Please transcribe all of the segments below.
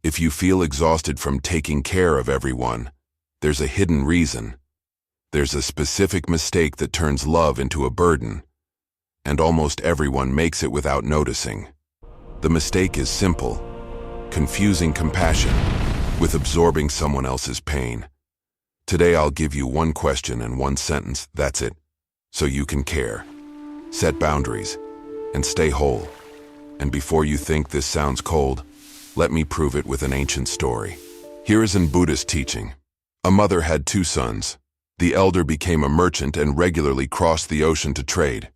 If you feel exhausted from taking care of everyone, there's a hidden reason. There's a specific mistake that turns love into a burden, and almost everyone makes it without noticing. The mistake is simple: confusing compassion with absorbing someone else's pain. Today I'll give you one question and one sentence, that's it, so you can care, set boundaries, and stay whole. And before you think this sounds cold, let me prove it with an ancient story. Here is in Buddhist teaching. A mother had two sons. The elder became a merchant and regularly crossed the ocean to trade.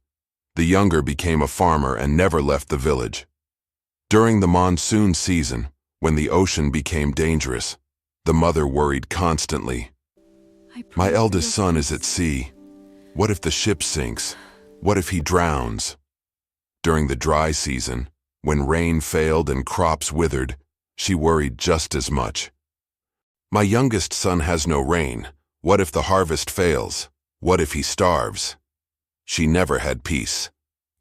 The younger became a farmer and never left the village. During the monsoon season, when the ocean became dangerous, the mother worried constantly. My eldest son is at sea. What if the ship sinks? What if he drowns? During the dry season, when rain failed and crops withered, she worried just as much. My youngest son has no rain. What if the harvest fails? What if he starves? She never had peace.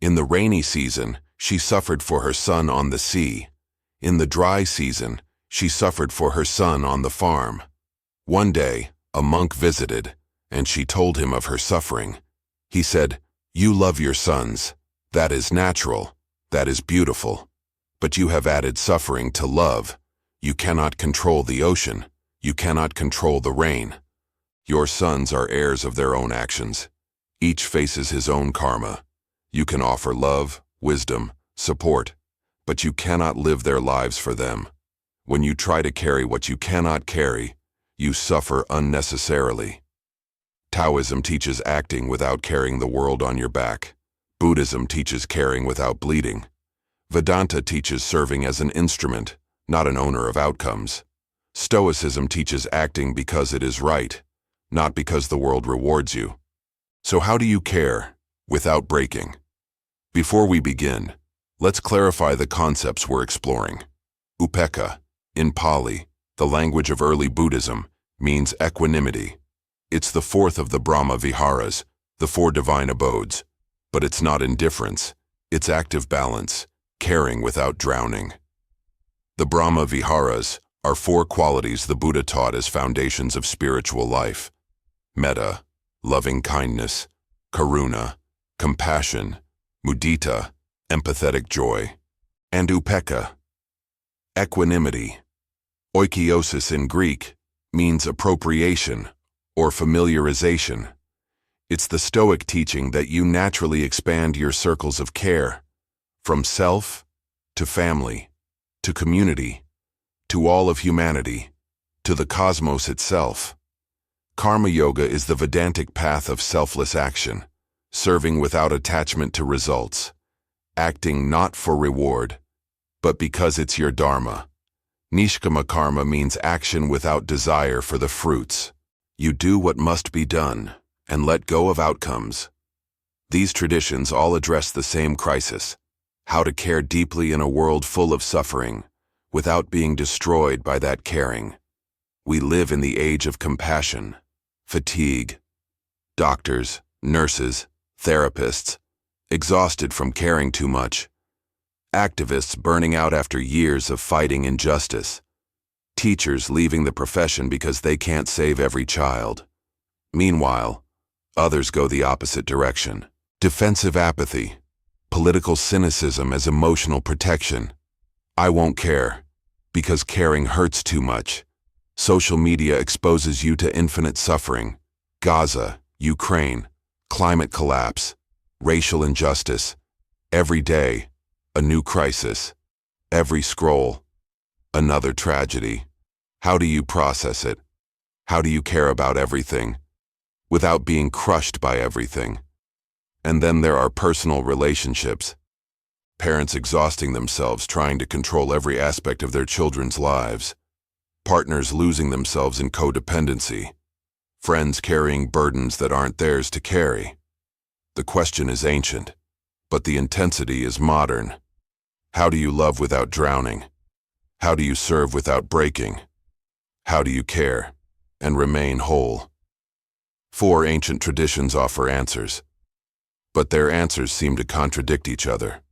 In the rainy season, she suffered for her son on the sea. In the dry season, she suffered for her son on the farm. One day, a monk visited, and she told him of her suffering. He said, "You love your sons. That is natural. That is beautiful. But you have added suffering to love. You cannot control the ocean. You cannot control the rain. Your sons are heirs of their own actions. Each faces his own karma. You can offer love, wisdom, support, but you cannot live their lives for them. When you try to carry what you cannot carry, you suffer unnecessarily." Taoism teaches acting without carrying the world on your back. Buddhism teaches caring without bleeding. Vedanta teaches serving as an instrument, not an owner of outcomes. Stoicism teaches acting because it is right, not because the world rewards you. So how do you care without breaking? Before we begin, let's clarify the concepts we're exploring. Upekkha, in Pali, the language of early Buddhism, means equanimity. It's the fourth of the Brahma Viharas, the four divine abodes. But it's not indifference, it's active balance, caring without drowning. The Brahma Viharas are four qualities the Buddha taught as foundations of spiritual life: metta, loving kindness; karuna, compassion; mudita, empathetic joy; and upekkha, equanimity. Oikiosis in Greek means appropriation or familiarization. It's the Stoic teaching that you naturally expand your circles of care, from self to family, to community, to all of humanity, to the cosmos itself. Karma Yoga is the Vedantic path of selfless action, serving without attachment to results, acting not for reward, but because it's your dharma. Nishkama karma means action without desire for the fruits. You do what must be done and let go of outcomes. These traditions all address the same crisis: how to care deeply in a world full of suffering, without being destroyed by that caring. We live in the age of compassion, fatigue. Doctors, nurses, therapists, exhausted from caring too much. Activists burning out after years of fighting injustice. Teachers leaving the profession because they can't save every child. Meanwhile, others go the opposite direction. Defensive apathy, political cynicism as emotional protection. I won't care, because caring hurts too much. Social media exposes you to infinite suffering. Gaza, Ukraine, climate collapse, racial injustice. Every day, a new crisis. Every scroll, another tragedy. How do you process it? How do you care about everything without being crushed by everything? And then there are personal relationships. Parents exhausting themselves trying to control every aspect of their children's lives. Partners losing themselves in codependency. Friends carrying burdens that aren't theirs to carry. The question is ancient, but the intensity is modern. How do you love without drowning? How do you serve without breaking? How do you care and remain whole? 4 ancient traditions offer answers, but their answers seem to contradict each other.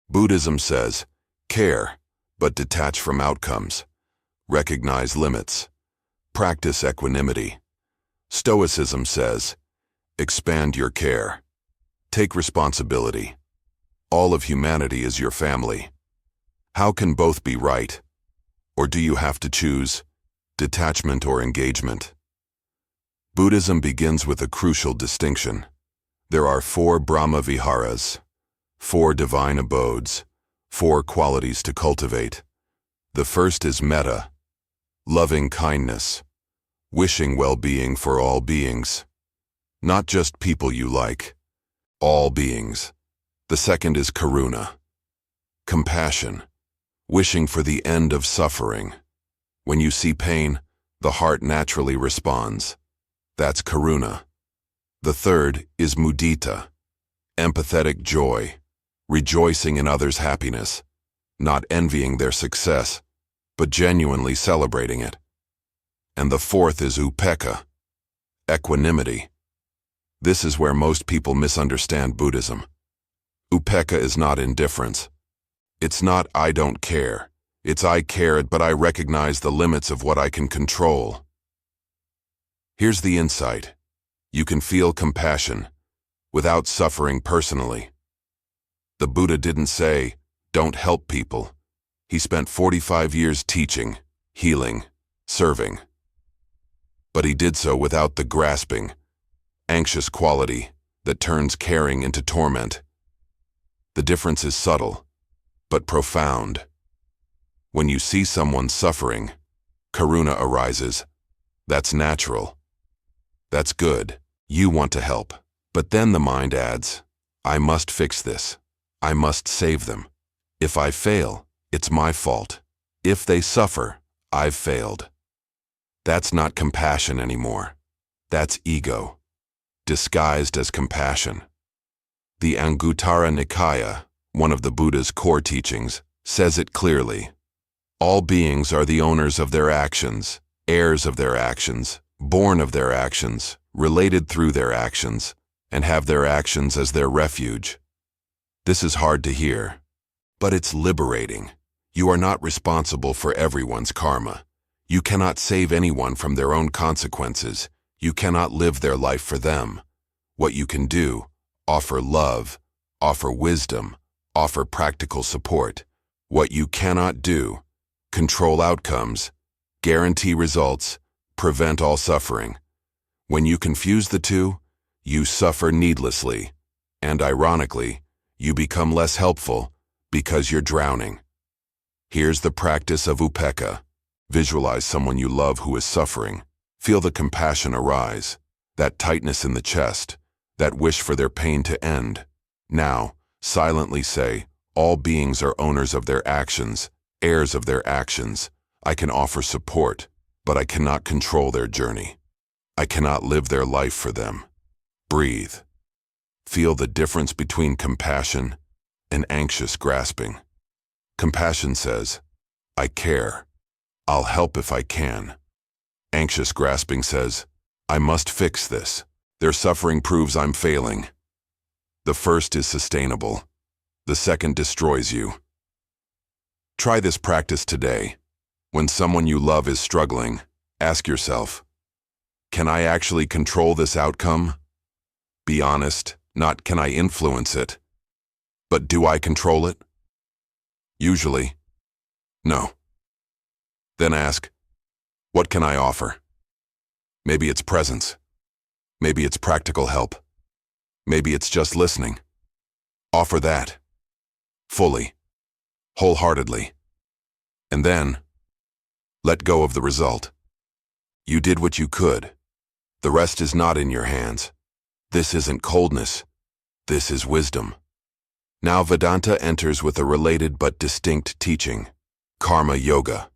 Buddhism says, care, but detach from outcomes. Recognize limits. Practice equanimity. Stoicism says, expand your care. Take responsibility. All of humanity is your family. How can both be right? Or do you have to choose detachment or engagement? Buddhism begins with a crucial distinction. There are 4 Brahma Viharas, 4 divine abodes, 4 qualities to cultivate. The first is metta, loving kindness, wishing well-being for all beings, not just people you like, all beings. The second is karuna, compassion, wishing for the end of suffering. When you see pain, the heart naturally responds. That's karuna. The third is mudita, empathetic joy, rejoicing in others' happiness, not envying their success, but genuinely celebrating it. And the fourth is upekkha, equanimity. This is where most people misunderstand Buddhism. Upekkha is not indifference. It's not I don't care. It's I care, but I recognize the limits of what I can control. Here's the insight. You can feel compassion without suffering personally. The Buddha didn't say, don't help people. He spent 45 years teaching, healing, serving. But he did so without the grasping, anxious quality that turns caring into torment. The difference is subtle, but profound. When you see someone suffering, karuna arises. That's natural. That's good. You want to help. But then the mind adds, I must fix this. I must save them. If I fail, it's my fault. If they suffer, I've failed. That's not compassion anymore. That's ego, disguised as compassion. The Anguttara Nikaya, one of the Buddha's core teachings, says it clearly. All beings are the owners of their actions, heirs of their actions, born of their actions, related through their actions, and have their actions as their refuge. This is hard to hear, but it's liberating. You are not responsible for everyone's karma. You cannot save anyone from their own consequences. You cannot live their life for them. What you can do, offer love, offer wisdom, offer practical support. What you cannot do, control outcomes, guarantee results, prevent all suffering. When you confuse the two, you suffer needlessly, and ironically, you become less helpful because you're drowning. Here's the practice of upekkha. Visualize someone you love who is suffering. Feel the compassion arise, that tightness in the chest, that wish for their pain to end. Now, silently say, all beings are owners of their actions, heirs of their actions. I can offer support, but I cannot control their journey. I cannot live their life for them. Breathe. Feel the difference between compassion and anxious grasping. Compassion says, I care. I'll help if I can. Anxious grasping says, I must fix this. Their suffering proves I'm failing. The first is sustainable. The second destroys you. Try this practice today. When someone you love is struggling, ask yourself, can I actually control this outcome? Be honest, not can I influence it, but do I control it? Usually, no. Then ask, what can I offer? Maybe it's presence. Maybe it's practical help. Maybe it's just listening. Offer that. Fully. Wholeheartedly. And then, let go of the result. You did what you could. The rest is not in your hands. This isn't coldness. This is wisdom. Now Vedanta enters with a related but distinct teaching, Karma Yoga.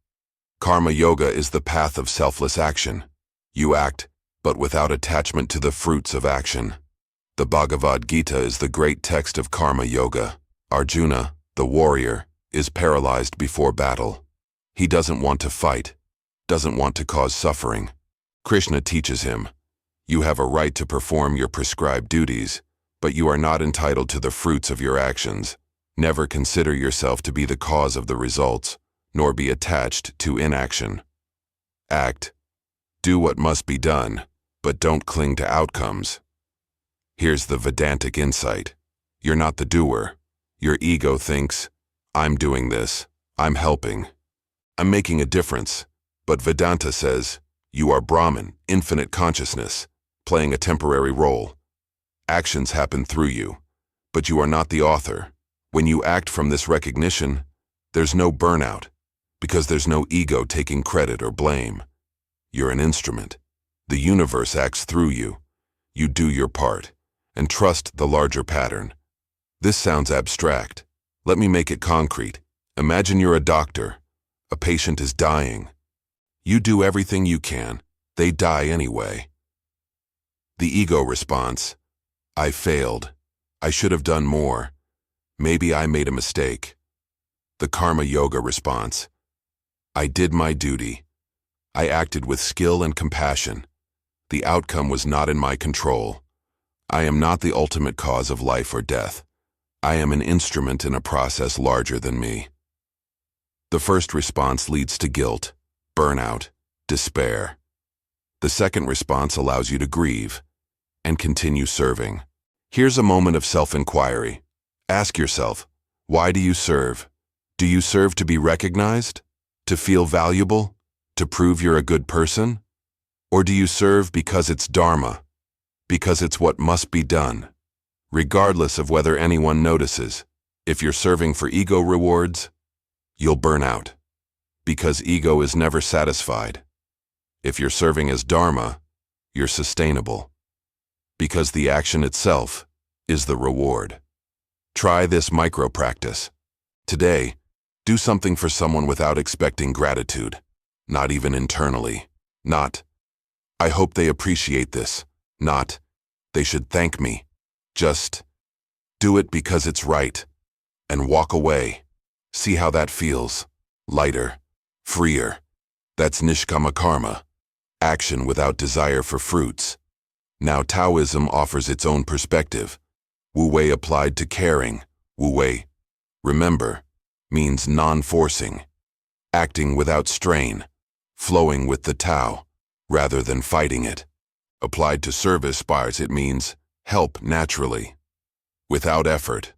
Karma Yoga is the path of selfless action. You act, but without attachment to the fruits of action. The Bhagavad Gita is the great text of Karma Yoga. Arjuna, the warrior, is paralyzed before battle. He doesn't want to fight, doesn't want to cause suffering. Krishna teaches him, you have a right to perform your prescribed duties, but you are not entitled to the fruits of your actions. Never consider yourself to be the cause of the results, nor be attached to inaction. Act. Do what must be done, but don't cling to outcomes. Here's the Vedantic insight. You're not the doer. Your ego thinks, I'm doing this, I'm helping, I'm making a difference. But Vedanta says, you are Brahman, infinite consciousness, playing a temporary role. Actions happen through you, but you are not the author. When you act from this recognition, there's no burnout, because there's no ego taking credit or blame. You're an instrument. The universe acts through you. You do your part, and trust the larger pattern. This sounds abstract. Let me make it concrete. Imagine you're a doctor. A patient is dying. You do everything you can. They die anyway. The ego response, I failed. I should have done more. Maybe I made a mistake. The karma yoga response, I did my duty. I acted with skill and compassion. The outcome was not in my control. I am not the ultimate cause of life or death. I am an instrument in a process larger than me. The first response leads to guilt, burnout, despair. The second response allows you to grieve and continue serving. Here's a moment of self-inquiry. Ask yourself, why do you serve? Do you serve to be recognized? To feel valuable? To prove you're a good person? Or do you serve because it's dharma? Because it's what must be done? Regardless of whether anyone notices, if you're serving for ego rewards, you'll burn out. Because ego is never satisfied. If you're serving as dharma, you're sustainable. Because the action itself is the reward. Try this micro-practice. Today, do something for someone without expecting gratitude, not even internally. Not, I hope they appreciate this. Not, they should thank me. Just do it because it's right, and walk away. See how that feels. Lighter, freer. That's nishkama karma, action without desire for fruits. Now Taoism offers its own perspective. Wu Wei applied to caring. Wu Wei, remember, means non-forcing, acting without strain, flowing with the Tao, rather than fighting it. Applied to service bars, it means help naturally, without effort,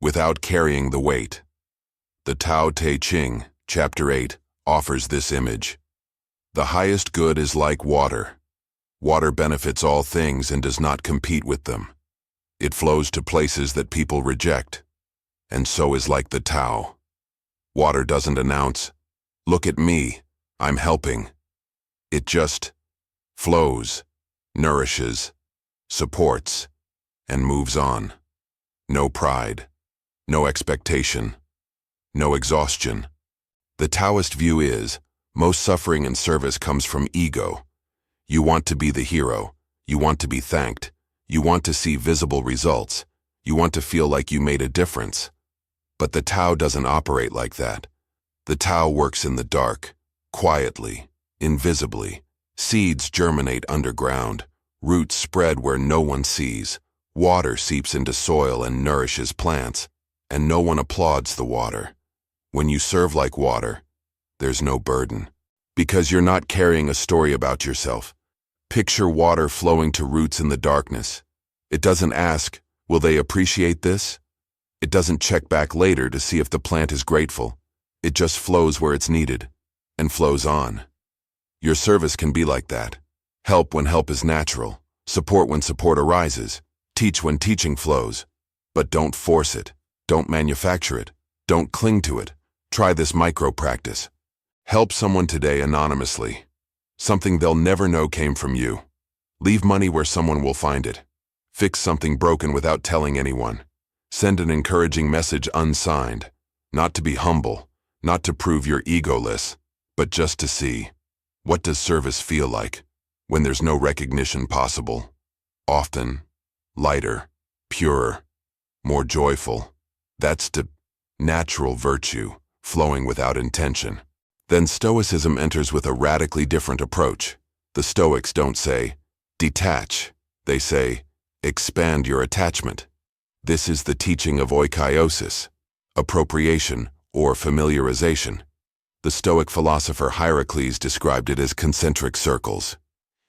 without carrying the weight. The Tao Te Ching, Chapter 8, offers this image. The highest good is like water. Water benefits all things and does not compete with them. It flows to places that people reject, and so is like the Tao. Water doesn't announce, look at me, I'm helping. It just flows, nourishes, supports, and moves on. No pride, no expectation, no exhaustion. The Taoist view is, most suffering in service comes from ego. You want to be the hero, you want to be thanked, you want to see visible results, you want to feel like you made a difference. But the Tao doesn't operate like that. The Tao works in the dark, quietly, invisibly. Seeds germinate underground, roots spread where no one sees, water seeps into soil and nourishes plants, and no one applauds the water. When you serve like water, there's no burden. Because you're not carrying a story about yourself. Picture water flowing to roots in the darkness. It doesn't ask, will they appreciate this? It doesn't check back later to see if the plant is grateful. It just flows where it's needed, and flows on. Your service can be like that. Help when help is natural. Support when support arises. Teach when teaching flows. But don't force it. Don't manufacture it. Don't cling to it. Try this micro-practice. Help someone today anonymously. Something they'll never know came from you. Leave money where someone will find it. Fix something broken without telling anyone. Send an encouraging message unsigned. Not to be humble, not to prove you're egoless, but just to see. What does service feel like when there's no recognition possible? Often, lighter, purer, more joyful. That's the natural virtue, flowing without intention. Then Stoicism enters with a radically different approach. The Stoics don't say, detach. They say, expand your attachment. This is the teaching of oikiosis, appropriation or familiarization. The Stoic philosopher Hierocles described it as concentric circles.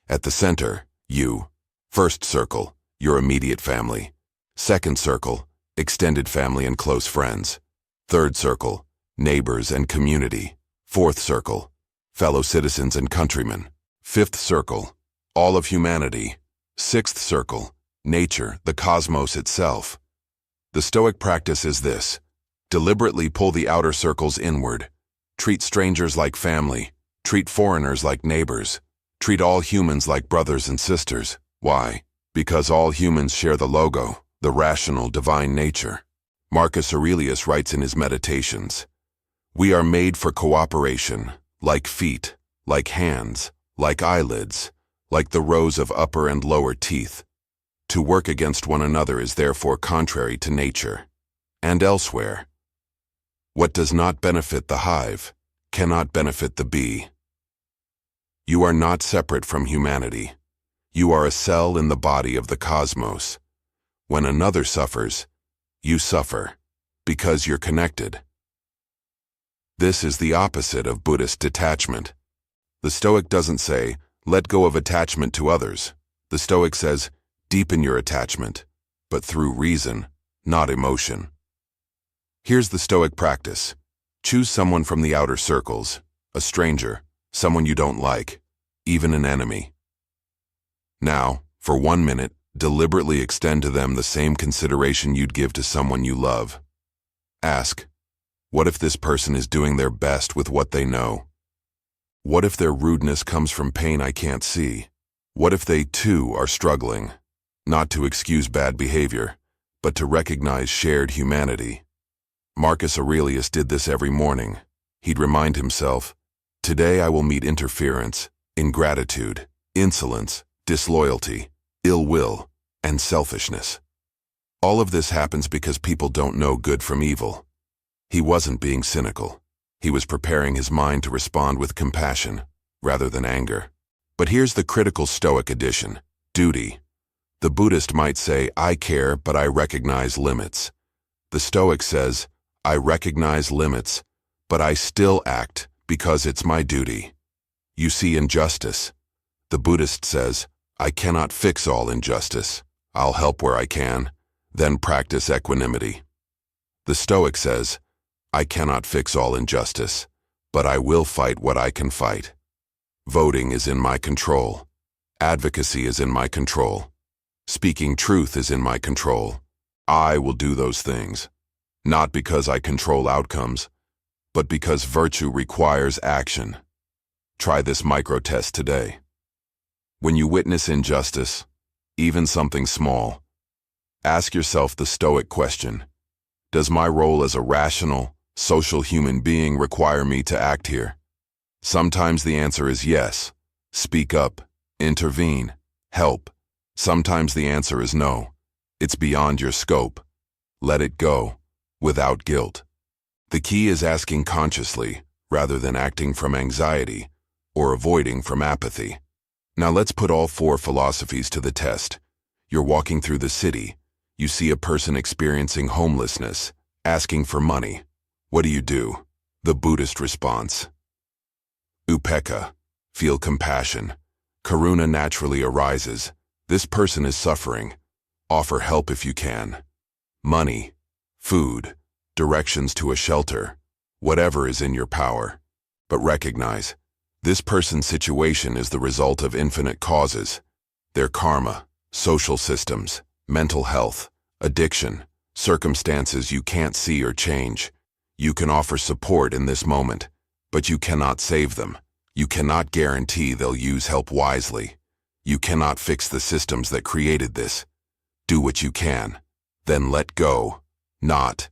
At the center, you. First circle, your immediate family. Second circle, extended family and close friends. Third circle, neighbors and community. Fourth circle, fellow citizens and countrymen. Fifth circle, all of humanity. Sixth circle, nature, the cosmos itself. The Stoic practice is this: deliberately pull the outer circles inward. Treat strangers like family. Treat foreigners like neighbors. Treat all humans like brothers and sisters. Why? Because all humans share the logo, the rational divine nature. Marcus Aurelius writes in his Meditations, "We are made for cooperation, like feet, like hands, like eyelids, like the rows of upper and lower teeth. To work against one another is therefore contrary to nature." And elsewhere, "What does not benefit the hive cannot benefit the bee." You are not separate from humanity. You are a cell in the body of the cosmos. When another suffers, you suffer, because you're connected. This is the opposite of Buddhist detachment. The Stoic doesn't say, let go of attachment to others. The Stoic says, deepen your attachment, but through reason, not emotion. Here's the Stoic practice. Choose someone from the outer circles, a stranger, someone you don't like, even an enemy. Now, for 1 minute, deliberately extend to them the same consideration you'd give to someone you love. Ask, what if this person is doing their best with what they know? What if their rudeness comes from pain I can't see? What if they, too, are struggling? Not to excuse bad behavior, but to recognize shared humanity. Marcus Aurelius did this every morning. He'd remind himself, today I will meet interference, ingratitude, insolence, disloyalty, ill will, and selfishness. All of this happens because people don't know good from evil. He wasn't being cynical. He was preparing his mind to respond with compassion, rather than anger. But here's the critical Stoic addition: duty. The Buddhist might say, I care, but I recognize limits. The Stoic says, I recognize limits, but I still act because it's my duty. You see injustice. The Buddhist says, I cannot fix all injustice. I'll help where I can, then practice equanimity. The Stoic says, I cannot fix all injustice, but I will fight what I can fight. Voting is in my control. Advocacy is in my control. Speaking truth is in my control. I will do those things, not because I control outcomes, but because virtue requires action. Try this micro-test today. When you witness injustice, even something small, ask yourself the Stoic question: does my role as a rational, social human being require me to act here? Sometimes the answer is yes. Speak up, intervene, help. Sometimes the answer is no. It's beyond your scope. Let it go, without guilt. The key is asking consciously, rather than acting from anxiety, or avoiding from apathy. Now let's put all 4 philosophies to the test. You're walking through the city. You see a person experiencing homelessness, asking for money. What do? The Buddhist response: upekkha, feel compassion. Karuna naturally arises. This person is suffering. Offer help if you can. Money, food, directions to a shelter, whatever is in your power. But recognize, this person's situation is the result of infinite causes. Their karma, social systems, mental health, addiction, circumstances you can't see or change. You can offer support in this moment, but you cannot save them. You cannot guarantee they'll use help wisely. You cannot fix the systems that created this. Do what you can, then let go. Not,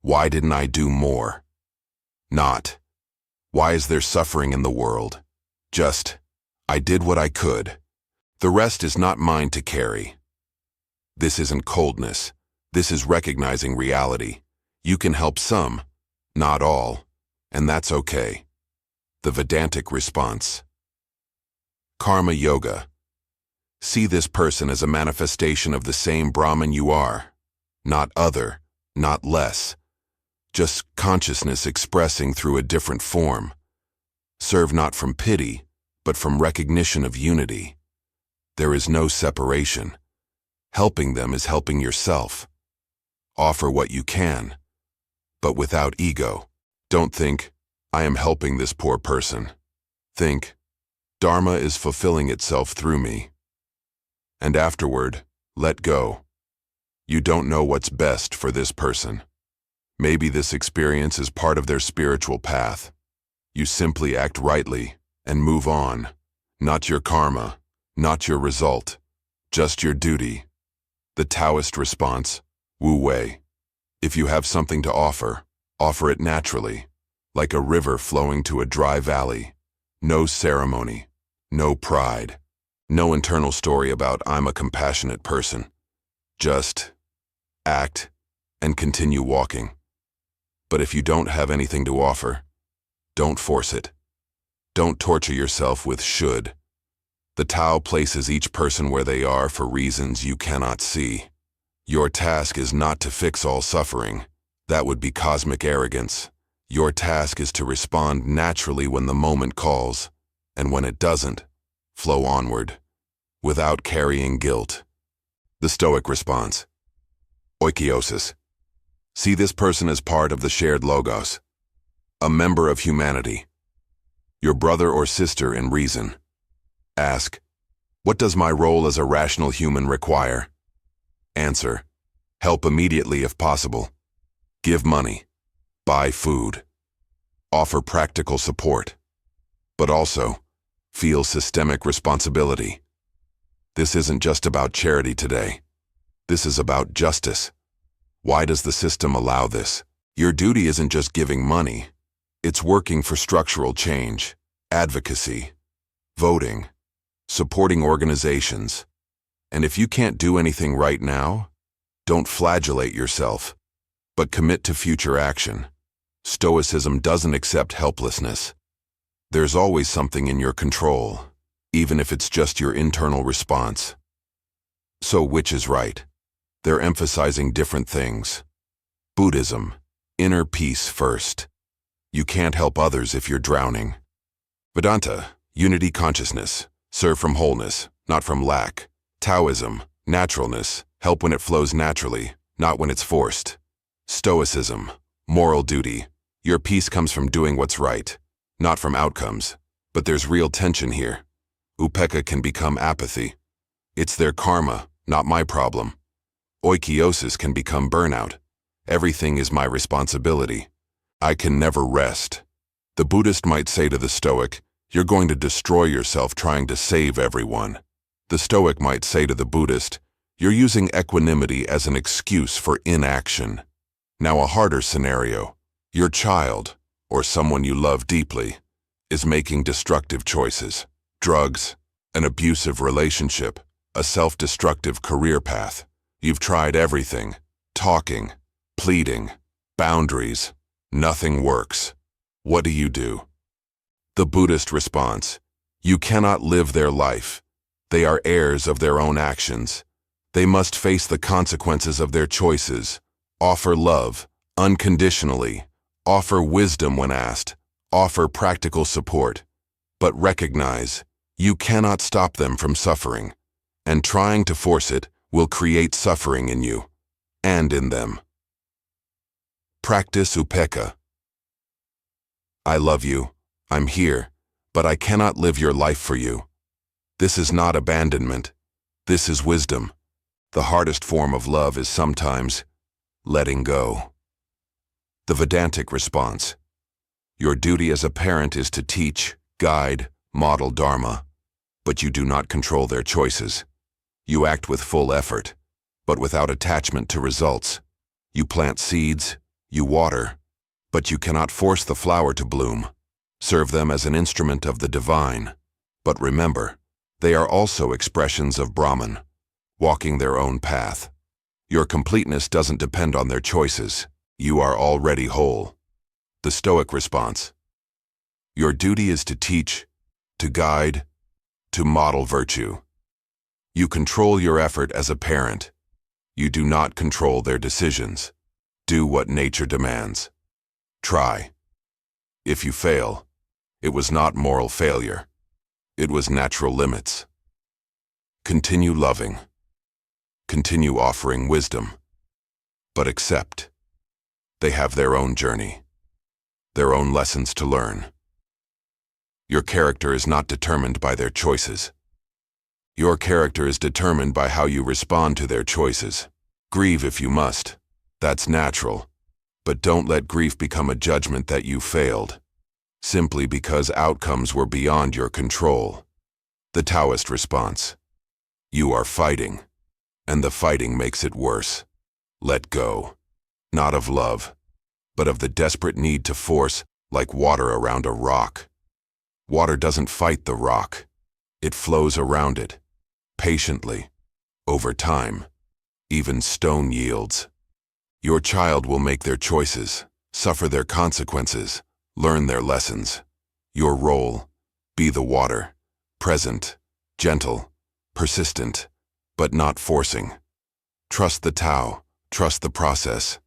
why didn't I do more? Not, why is there suffering in the world? Just, I did what I could. The rest is not mine to carry. This isn't coldness. This is recognizing reality. You can help some, not all, and that's okay. The Vedantic response. Karma Yoga. See this person as a manifestation of the same Brahman you are. Not other, not less. just consciousness expressing through a different form. Serve not from pity, but from recognition of unity. There is no separation. Helping them is helping yourself. Offer what you can, but without ego. Don't think, I am helping this poor person. Think, Dharma is fulfilling itself through me. And afterward, let go. You don't know what's best for this person. Maybe this experience is part of their spiritual path. You simply act rightly and move on. Not your karma, not your result, just your duty. The Taoist response, Wu Wei. If you have something to offer it naturally, like a river flowing to a dry valley. No ceremony, no pride, no internal story about I'm a compassionate person. Just act and continue walking. But if you don't have anything to offer, don't force it. Don't torture yourself with should. The Tao places each person where they are for reasons you cannot see. Your task is not to fix all suffering. That would be cosmic arrogance. Your task is to respond naturally when the moment calls, and when it doesn't, flow onward, without carrying guilt. The Stoic response. Oikeiosis. See this person as part of the shared logos, a member of humanity, your brother or sister in reason. Ask, what does my role as a rational human require? Answer, help immediately if possible. Give money. Buy food. Offer practical support. But also, feel systemic responsibility. This isn't just about charity today. This is about justice. Why does the system allow this? Your duty isn't just giving money. It's working for structural change, advocacy, voting, supporting organizations. And if you can't do anything right now, don't flagellate yourself, but commit to future action. Stoicism doesn't accept helplessness. There's always something in your control, even if it's just your internal response. So which is right? They're emphasizing different things. Buddhism, inner peace first. You can't help others if you're drowning. Vedanta, unity consciousness, serve from wholeness, not from lack. Taoism, naturalness, help when it flows naturally, not when it's forced. Stoicism, moral duty, your peace comes from doing what's right, not from outcomes. But there's real tension here. Upekkha can become apathy. It's their karma, not my problem. Oikeiosis can become burnout. Everything is my responsibility. I can never rest. The Buddhist might say to the Stoic, you're going to destroy yourself trying to save everyone. The Stoic might say to the Buddhist, you're using equanimity as an excuse for inaction. Now a harder scenario. Your child, or someone you love deeply, is making destructive choices. Drugs, an abusive relationship, a self-destructive career path. You've tried everything. Talking, pleading, boundaries. Nothing works. What do? The Buddhist response, you cannot live their life. They are heirs of their own actions. They must face the consequences of their choices. Offer love, unconditionally. Offer wisdom when asked. Offer practical support. But recognize, you cannot stop them from suffering. And trying to force it will create suffering in you, and in them. Practice upekkha. I love you, I'm here, but I cannot live your life for you. This is not abandonment. This is wisdom. The hardest form of love is sometimes letting go. The Vedantic response. Your duty as a parent is to teach, guide, model Dharma, but you do not control their choices. You act with full effort, but without attachment to results. You plant seeds, you water, but you cannot force the flower to bloom. Serve them as an instrument of the divine. But remember, they are also expressions of Brahman, walking their own path. Your completeness doesn't depend on their choices. You are already whole. The Stoic response. Your duty is to teach, to guide, to model virtue. You control your effort as a parent. You do not control their decisions. Do what nature demands. Try. If you fail, it was not moral failure. It was natural limits. Continue loving. Continue offering wisdom. But accept. They have their own journey, their own lessons to learn. Your character is not determined by their choices. Your character is determined by how you respond to their choices. Grieve if you must. That's natural. But don't let grief become a judgment that you failed, simply because outcomes were beyond your control. The Taoist response: you are fighting, and the fighting makes it worse. Let go, not of love, but of the desperate need to force, like water around a rock. Water doesn't fight the rock. It flows around it, patiently, over time. Even stone yields. Your child will make their choices, suffer their consequences, learn their lessons. Your role: be the water, present, gentle, persistent, but not forcing. Trust the Tao, trust the process.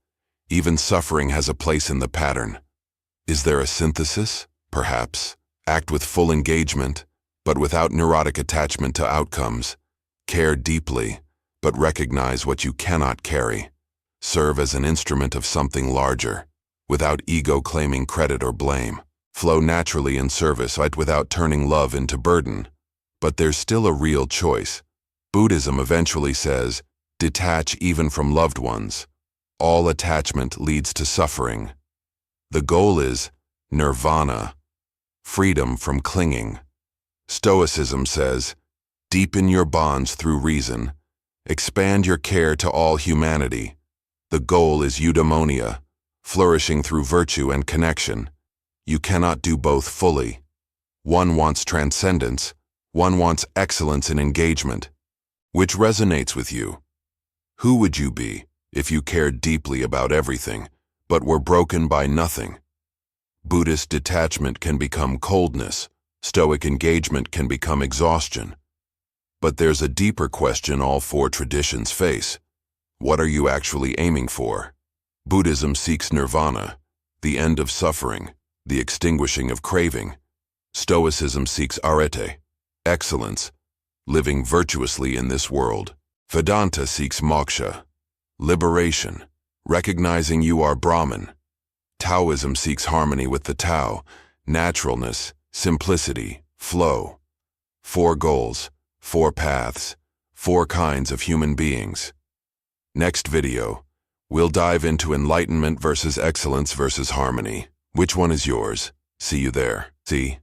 Even suffering has a place in the pattern. Is there a synthesis? Perhaps. Act with full engagement, but without neurotic attachment to outcomes. Care deeply, but recognize what you cannot carry. Serve as an instrument of something larger, without ego claiming credit or blame. Flow naturally in service without turning love into burden. But there's still a real choice. Buddhism eventually says, detach even from loved ones. All attachment leads to suffering. The goal is nirvana, freedom from clinging. Stoicism says, deepen your bonds through reason. Expand your care to all humanity. The goal is eudaimonia, flourishing through virtue and connection. You cannot do both fully. One wants transcendence, one wants excellence in engagement. Which resonates with you? Who would you be if you cared deeply about everything, but were broken by nothing? Buddhist detachment can become coldness. Stoic engagement can become exhaustion. But there's a deeper question all four traditions face. What are you actually aiming for? Buddhism seeks nirvana, the end of suffering, the extinguishing of craving. Stoicism seeks arete, excellence, living virtuously in this world. Vedanta seeks moksha, liberation, recognizing you are Brahman. Taoism seeks harmony with the Tao, naturalness, simplicity, flow. 4 goals, 4 paths, 4 kinds of human beings. Next video, we'll dive into enlightenment versus excellence versus harmony. Which one is yours? See you there. See?